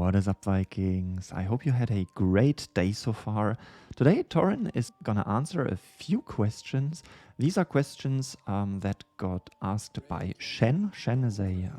What is up, Vikings? I hope you had a great day so far. Today, Torin is gonna answer a few questions. These are questions that got asked by Shen. Shen is a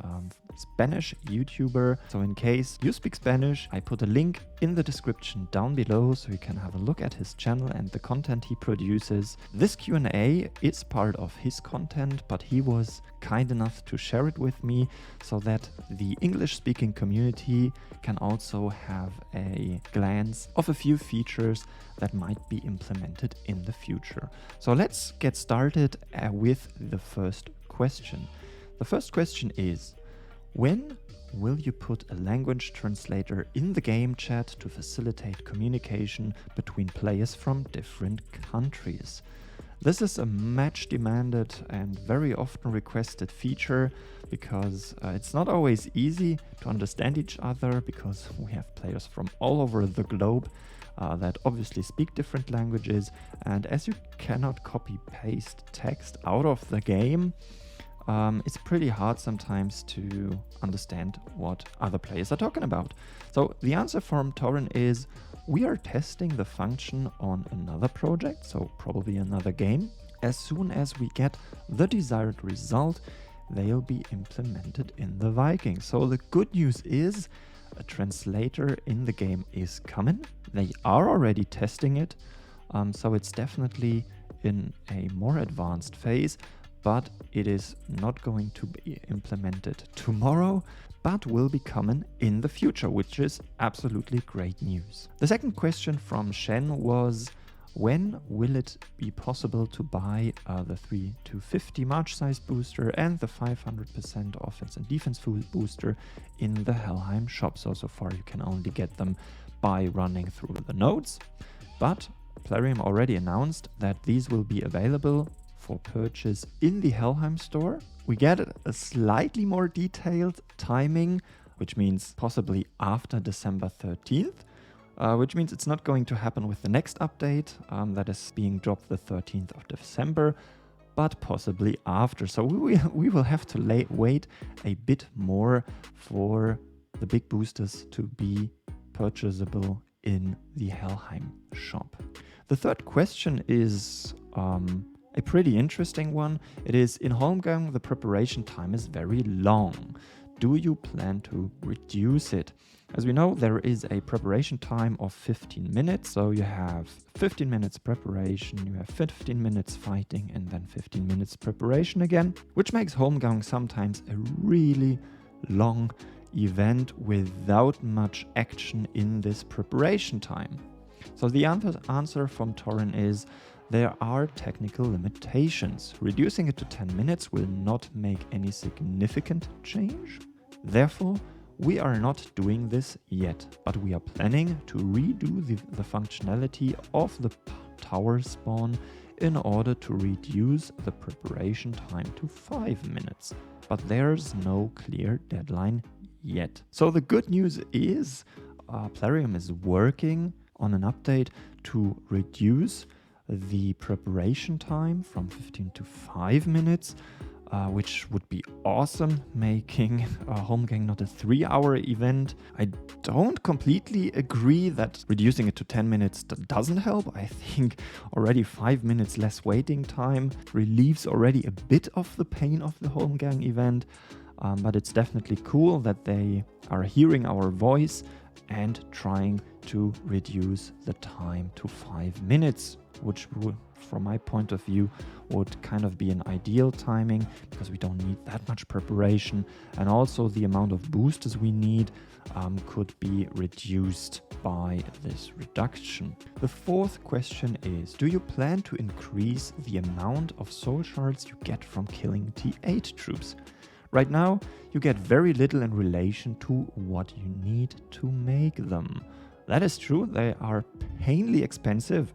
Spanish YouTuber. So in case you speak Spanish, I put a link in the description down below so you can have a look at his channel and the content he produces. This Q&A is part of his content, but he was kind enough to share it with me so that the English-speaking community can also have a glance of a few features that might be implemented in the future. So let's get started with the first question. The first question is, when will you put a language translator in the game chat to facilitate communication between players from different countries? This is a much demanded and very often requested feature because it's not always easy to understand each other because we have players from all over the globe that obviously speak different languages, and as you cannot copy paste text out of the game, it's pretty hard sometimes to understand what other players are talking about. So the answer from Torin is, we are testing the function on another project, so probably another game. As soon as we get the desired result, they'll be implemented in the Vikings. So the good news is a translator in the game is coming. They are already testing it, so it's definitely in a more advanced phase, but it is not going to be implemented tomorrow, but will be coming in the future, which is absolutely great news. The second question from Shen was, when will it be possible to buy the 3-50 March size booster and the 500% offense and defense booster in the Helheim shop? So far you can only get them by running through the nodes, but Plarium already announced that these will be available for purchase in the Helheim store. We get a slightly more detailed timing, which means possibly after December 13th. Which means it's not going to happen with the next update that is being dropped the 13th of December, but possibly after. So we will have to wait a bit more for the big boosters to be purchasable in the Helheim shop. The third question is a pretty interesting one. It is, in Holmgang, the preparation time is very long. Do you plan to reduce it? As we know, there is a preparation time of 15 minutes, so you have 15 minutes preparation, you have 15 minutes fighting, and then 15 minutes preparation again, which makes Holmgang sometimes a really long event without much action in this preparation time. So the answer from Torin is, there are technical limitations. Reducing it to 10 minutes will not make any significant change. Therefore, we are not doing this yet, but we are planning to redo the functionality of the tower spawn in order to reduce the preparation time to 5 minutes. But there's no clear deadline yet. So the good news is Plarium is working on an update to reduce the preparation time from 15 to 5 minutes, which would be awesome, making Holmgang not a 3-hour event. I don't completely agree that reducing it to 10 minutes doesn't help. I think already 5 minutes less waiting time relieves already a bit of the pain of the Holmgang event, but it's definitely cool that they are hearing our voice and trying to reduce the time to 5 minutes, which would, from my point of view, would kind of be an ideal timing because we don't need that much preparation, and also the amount of boosters we need could be reduced by this reduction. The fourth question is, do you plan to increase the amount of soul shards you get from killing T8 troops? Right now, you get very little in relation to what you need to make them. That is true, they are painfully expensive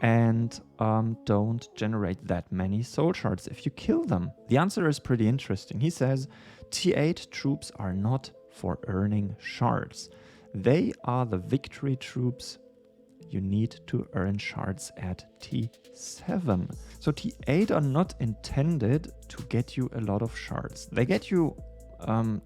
and don't generate that many soul shards if you kill them. The answer is pretty interesting. He says, T8 troops are not for earning shards. They are the victory troops you need to earn shards at T7. So T8 are not intended to get you a lot of shards. They get you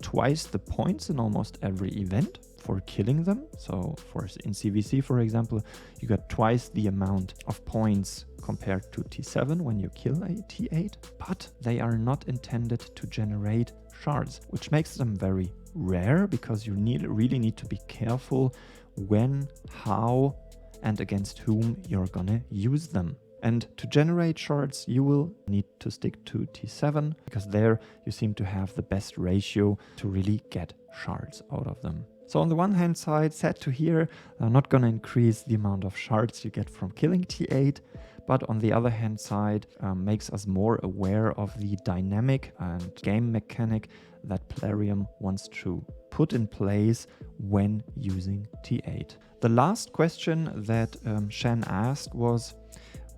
twice the points in almost every event, for killing them. So in CVC, for example, you got twice the amount of points compared to T7 when you kill a T8, but they are not intended to generate shards, which makes them very rare because you really need to be careful when, how, and against whom you're gonna use them. And to generate shards, you will need to stick to T7 because there you seem to have the best ratio to really get shards out of them. So on the one hand side, sad to hear, they're not going to increase the amount of shards you get from killing T8, but on the other hand side, makes us more aware of the dynamic and game mechanic that Plarium wants to put in place when using T8. The last question that Shen asked was,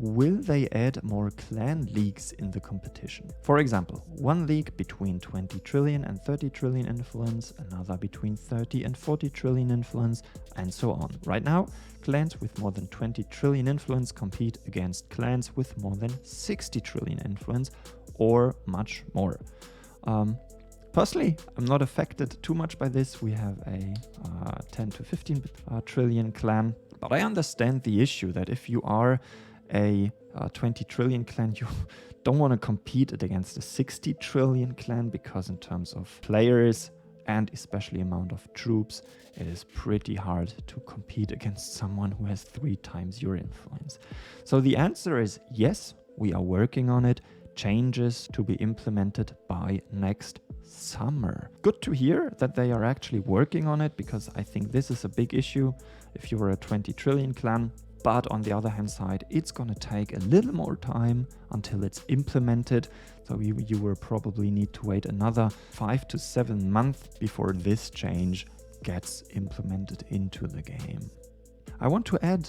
will they add more clan leagues in the competition? For example, one league between 20 trillion and 30 trillion influence, another between 30 and 40 trillion influence, and so on. Right now, clans with more than 20 trillion influence compete against clans with more than 60 trillion influence, or much more. Personally, I'm not affected too much by this. We have a 10 to 15 trillion clan, but I understand the issue that if you are a 20 trillion clan, you don't want to compete it against a 60 trillion clan because in terms of players and especially amount of troops, it is pretty hard to compete against someone who has 3 times your influence. So the answer is yes, we are working on it. Changes to be implemented by next summer. Good to hear that they are actually working on it because I think this is a big issue if you were a 20 trillion clan. But on the other hand side, it's going to take a little more time until it's implemented. So you will probably need to wait another 5 to 7 months before this change gets implemented into the game. I want to add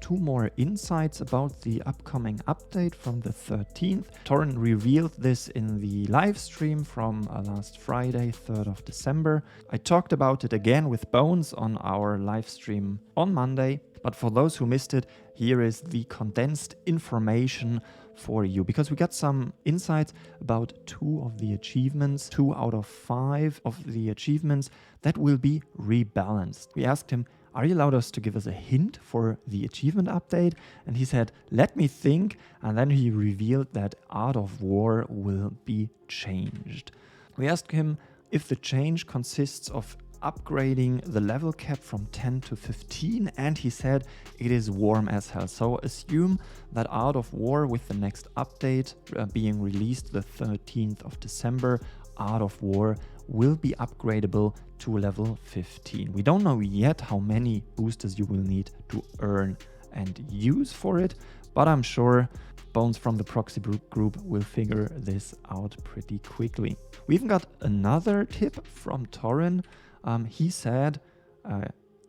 2 more insights about the upcoming update from the 13th. Torren revealed this in the live stream from last Friday, 3rd of December. I talked about it again with Bones on our live stream on Monday. But for those who missed it, here is the condensed information for you, because we got some insights about 2 of the achievements, 2 out of 5 of the achievements that will be rebalanced. We asked him, are you allowed us to give us a hint for the achievement update? And he said, let me think. And then he revealed that Art of War will be changed. We asked him if the change consists of upgrading the level cap from 10 to 15, and he said it is warm as hell. So assume that Art of War, with the next update being released the 13th of December, Art of War will be upgradable to level 15. We don't know yet how many boosters you will need to earn and use for it, but I'm sure Bones from the proxy group will figure this out pretty quickly. We even got another tip from Torren. He said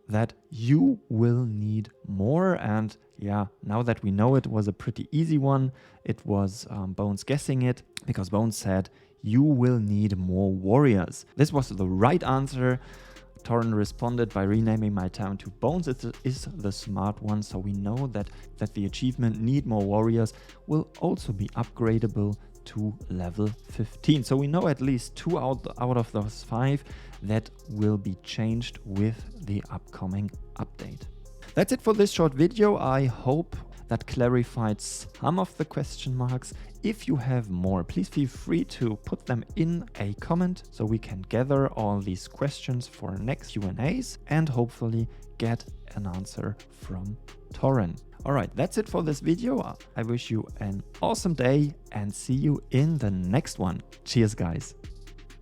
that you will need more, and yeah, now that we know it was a pretty easy one, it was Bones guessing it, because Bones said you will need more warriors. This was the right answer. Torren responded by renaming my town to Bones is the smart one, so we know that the achievement Need More Warriors will also be upgradable to level 15. So we know at least 2 out of those 5 that will be changed with the upcoming update. That's it for this short video. I hope that clarified some of the question marks. If you have more, please feel free to put them in a comment so we can gather all these questions for next Q&As and hopefully get an answer from Torren. Alright, that's it for this video. I wish you an awesome day and see you in the next one. Cheers, guys.